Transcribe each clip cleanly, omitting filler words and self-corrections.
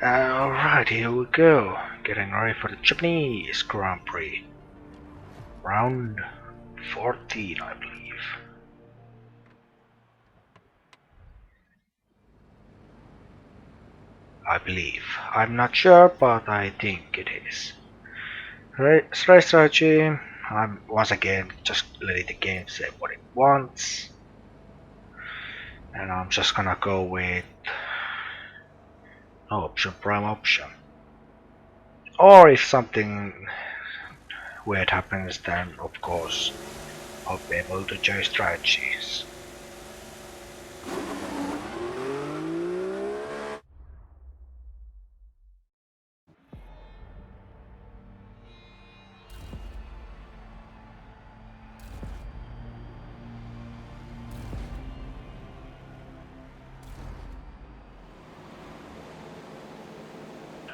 Alright, here we go. Getting ready for the Japanese Grand Prix. Round 14, I believe. I'm not sure, but I think it is. Race strategy. I'm once again just letting the game say what it wants. And I'm just gonna go with no option, prime option. Or if something weird happens, then of course I'll be able to change strategies.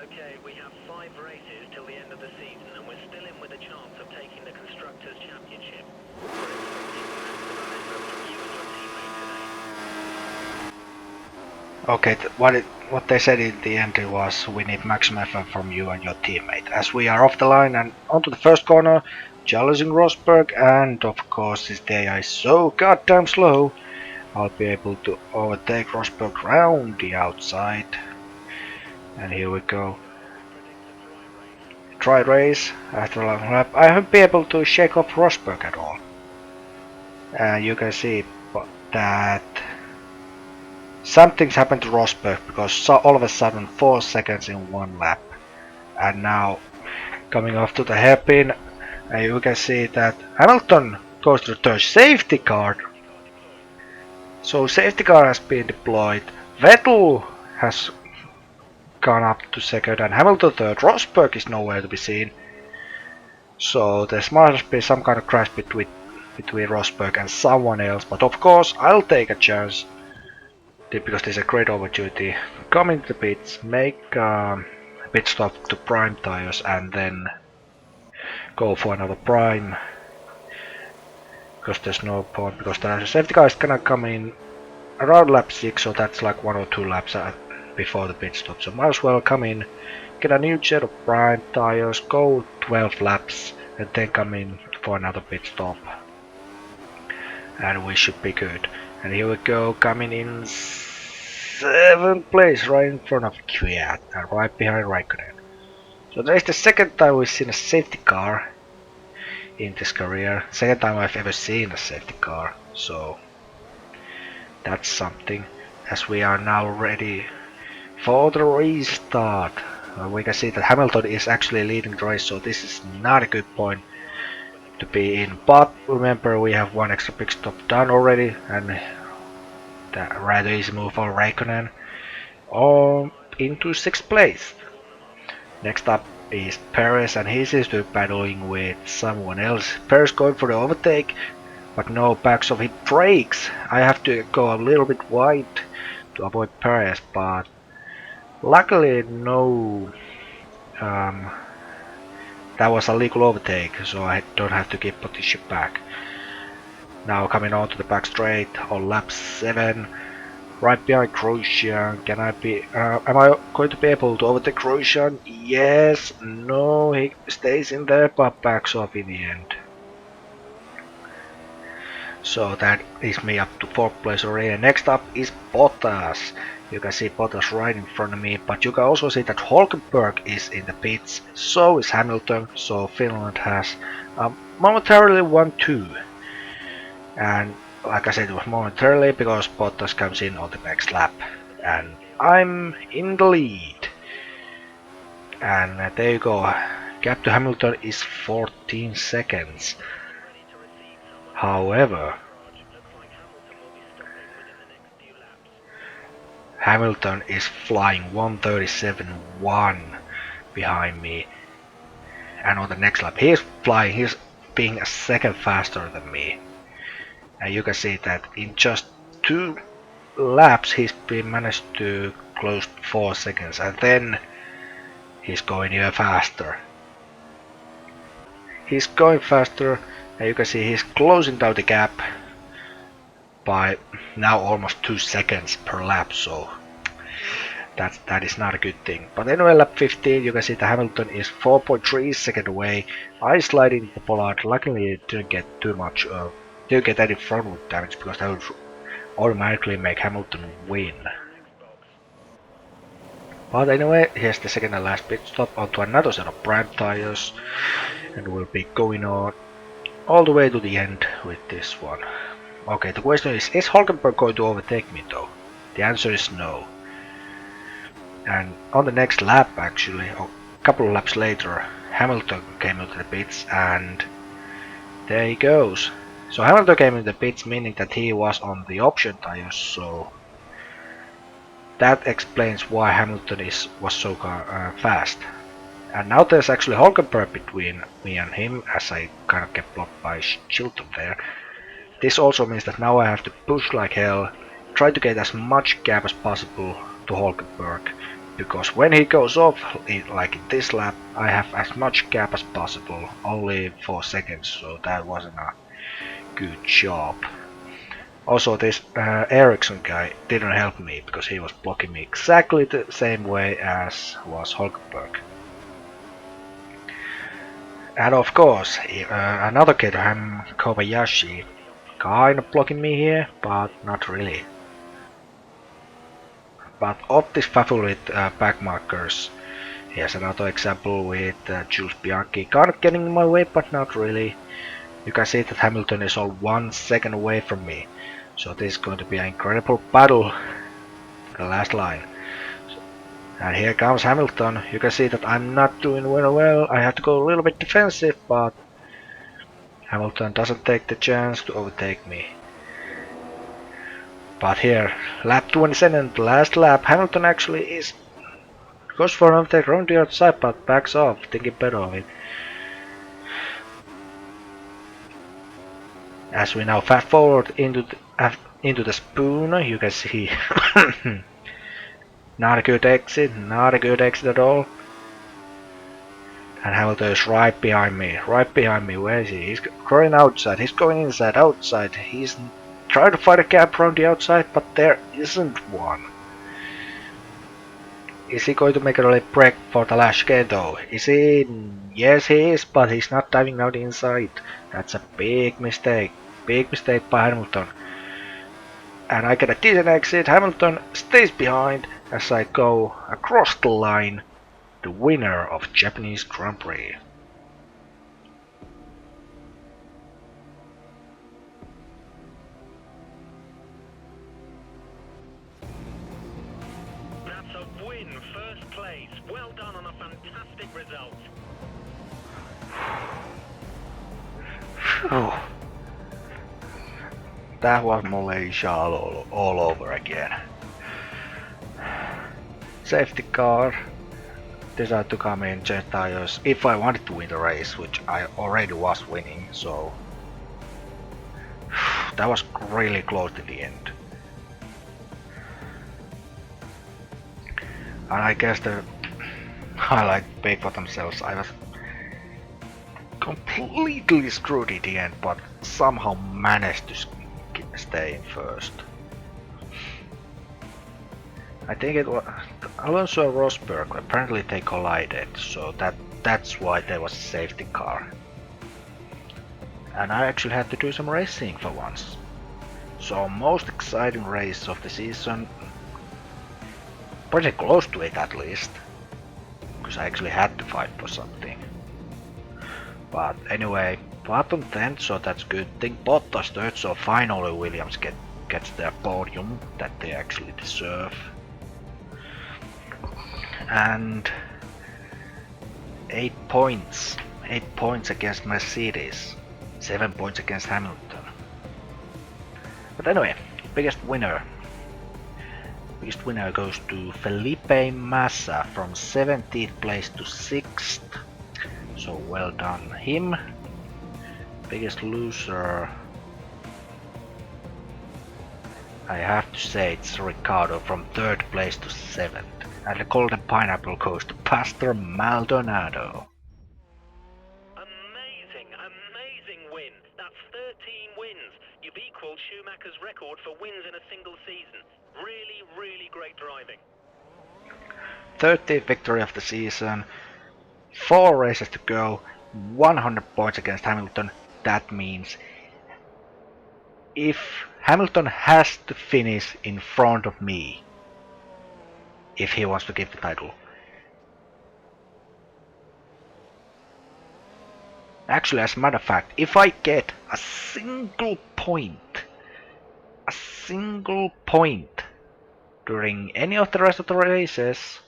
Okay, we have 5 races till the end of the season, and we're still in with a chance of taking the Constructors' Championship. Okay, what they said in the end was we need maximum effort from you and your teammate. As we are off the line and onto the first corner, challenging Rosberg, and of course this AI is so goddamn slow, I'll be able to overtake Rosberg round the outside. And here we go. Try race after a long lap. I won't be able to shake off Rosberg at all. You can see that something's happened to Rosberg because all of a sudden 4 seconds in one lap. And now coming off to the hairpin, you can see that Hamilton goes to the third safety car. So safety car has been deployed. Vettel has gone up to second and Hamilton third. Rosberg is nowhere to be seen. So there must be some kind of crash between Rosberg and someone else. But of course I'll take a chance because there's a great opportunity. Come into the pits, make pit stop to prime tires and then go for another prime. Because there's no point, because the safety car is gonna come in around lap 6, so that's like 1 or 2 laps before the pit stop. So might as well come in, get a new set of prime tires, go 12 laps and then come in for another pit stop. And we should be good. And here we go, coming in 7th place, right in front of Kvyat and right behind Raikkonen. So there's the second time we've seen a safety car in this career. Second time I've ever seen a safety car. So that's something. As we are now ready for the restart. We can see that Hamilton is actually leading the race, so this is not a good point to be in. But remember, we have one extra pit stop done already, and that rather easy move for Raikkonen into 6th place. Next up is Perez, and he seems to be battling with someone else. Perez going for the overtake, but no backs off. He brakes. I have to go a little bit wide to avoid Perez, but luckily no. That was a legal overtake, so I don't have to give position back. Now coming on to the back straight on lap 7, right behind Grosjean. Can I be? Am I going to be able to overtake Grosjean? Yes. No, he stays in there, but backs off in the end. So that is me up to 4th place already. Next up is Bottas. You can see Bottas right in front of me, but you can also see that Hulkenberg is in the pits. So is Hamilton. So Finland has momentarily 1-2. And like I said, it was momentarily because Bottas comes in on the next lap. And I'm in the lead. And there you go. Gap to Hamilton is 14 seconds. However, Hamilton is flying 137.1 behind me. And on the next lap, he's being a second faster than me. And you can see that in just 2 laps he's managed to close 4 seconds, and then he's going even faster. He's going faster, and you can see he's closing down the gap by now almost 2 seconds per lap. So That is not a good thing. But anyway, lap 15, you can see that Hamilton is 4.3 seconds away. I slide into the Pollard. Luckily, it didn't get too much. Didn't get any front wheel damage because that would automatically make Hamilton win. But anyway, here's the second and last pit stop onto another set of prime tires, and we'll be going on all the way to the end with this one. Okay, the question is Hulkenberg going to overtake me though? The answer is no. And on the next lap, actually, a couple of laps later, Hamilton came into the pits, and there he goes. So Hamilton came into the pits, meaning that he was on the option tires, so that explains why Hamilton was so fast. And now there's actually Hulkenberg between me and him, as I kind of get blocked by Chilton there. This also means that now I have to push like hell, try to get as much gap as possible to Hulkenberg, because when he goes off, like in this lap, I have as much gap as possible, only 4 seconds, so that wasn't a good job. Also, this Ericsson guy didn't help me, because he was blocking me exactly the same way as was Hulkenberg. And of course, another Caterham, Kobayashi, kind of blocking me here, but not really. But of this favorite back markers, here's another example with Jules Bianchi kind of getting in my way, but not really. You can see that Hamilton is all 1 second away from me, so this is going to be an incredible battle. The last line. And here comes Hamilton. You can see that I'm not doing very well. I have to go a little bit defensive, but Hamilton doesn't take the chance to overtake me. But here, lap 27, the last lap, Hamilton actually goes for an overtake around the outside, but backs off, thinking better of it. As we now fast forward into the spoon, you can see not a good exit at all. And Hamilton is right behind me, where is he? He's going outside, he's going inside, outside, he's trying to find a gap around the outside, but there isn't one. Is he going to make a late break for the last chicane though? Is he? Yes he is, but he's not diving out inside. That's a big mistake by Hamilton. And I get a decent exit, Hamilton stays behind as I go across the line, the winner of Japanese Grand Prix. That's a win, first place. Well done on a fantastic result. Phew. That was Malaysia all over again. Safety car decided to come in, change tires, if I wanted to win the race, which I already was winning, so that was really close to the end. And I guess the highlight paid for themselves. I was completely screwed in the end, but somehow managed to stay in first. I think it was Alonso and Rosberg. Apparently they collided, so that's why there was a safety car. And I actually had to do some racing for once. So most exciting race of the season, pretty close to it at least, because I actually had to fight for something. But anyway, bottom 10, so that's good thing. Bottas third, so finally Williams gets their podium that they actually deserve. And 8 points. 8 points against Mercedes. 7 points against Hamilton. But anyway, biggest winner. Biggest winner goes to Felipe Massa from 17th place to 6th. So well done him. Biggest loser, I have to say it's Ricardo from 3rd place to 7th. And the golden pineapple goes to Pastor Maldonado. Amazing win. That's 13 wins. You've equalled Schumacher's record for wins in a single season. Really great driving. 30th victory of the season, 4 races to go, 100 points against Hamilton. That means if Hamilton has to finish in front of me, if he wants to keep the title. Actually, as a matter of fact, if I get a single point during any of the rest of the races,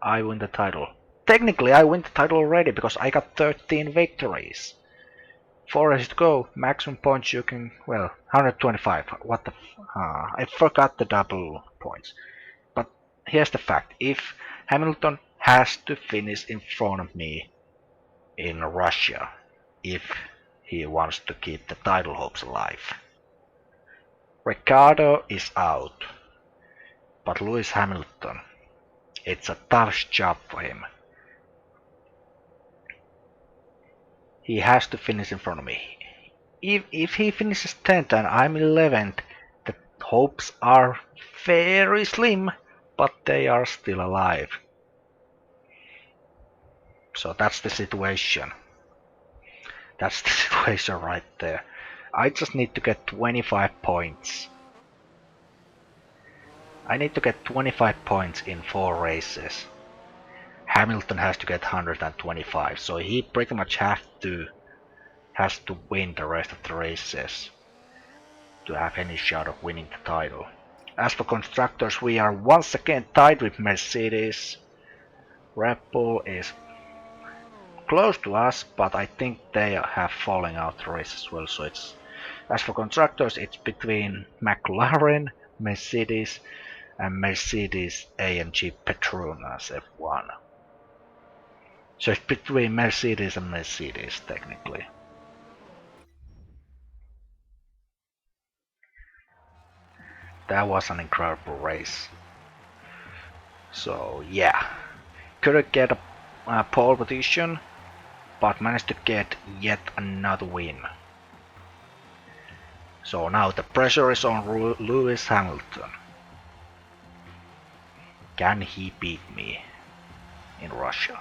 I win the title. Technically, I win the title already because I got 13 victories. 4 races to go, maximum points you can, well, 125. What the I forgot the double points. But here's the fact, if Hamilton has to finish in front of me in Russia, if he wants to keep the title hopes alive. Ricciardo is out, but Lewis Hamilton, it's a tough job for him. He has to finish in front of me. If he finishes 10th and I'm 11th, the hopes are very slim, but they are still alive. So that's the situation. That's the situation right there. I just need to get 25 points. I need to get 25 points in 4 races. Hamilton has to get 125, so he pretty much has to win the rest of the races to have any shot of winning the title. As for constructors, we are once again tied with Mercedes. Red Bull is close to us, but I think they have fallen out the race as well. So it's, as for constructors, it's between McLaren, Mercedes, and Mercedes AMG Petronas F1. So it's between Mercedes and Mercedes technically. That was an incredible race. So yeah, couldn't get a pole position, but managed to get yet another win. So now the pressure is on Lewis Hamilton. Can he beat me in Russia?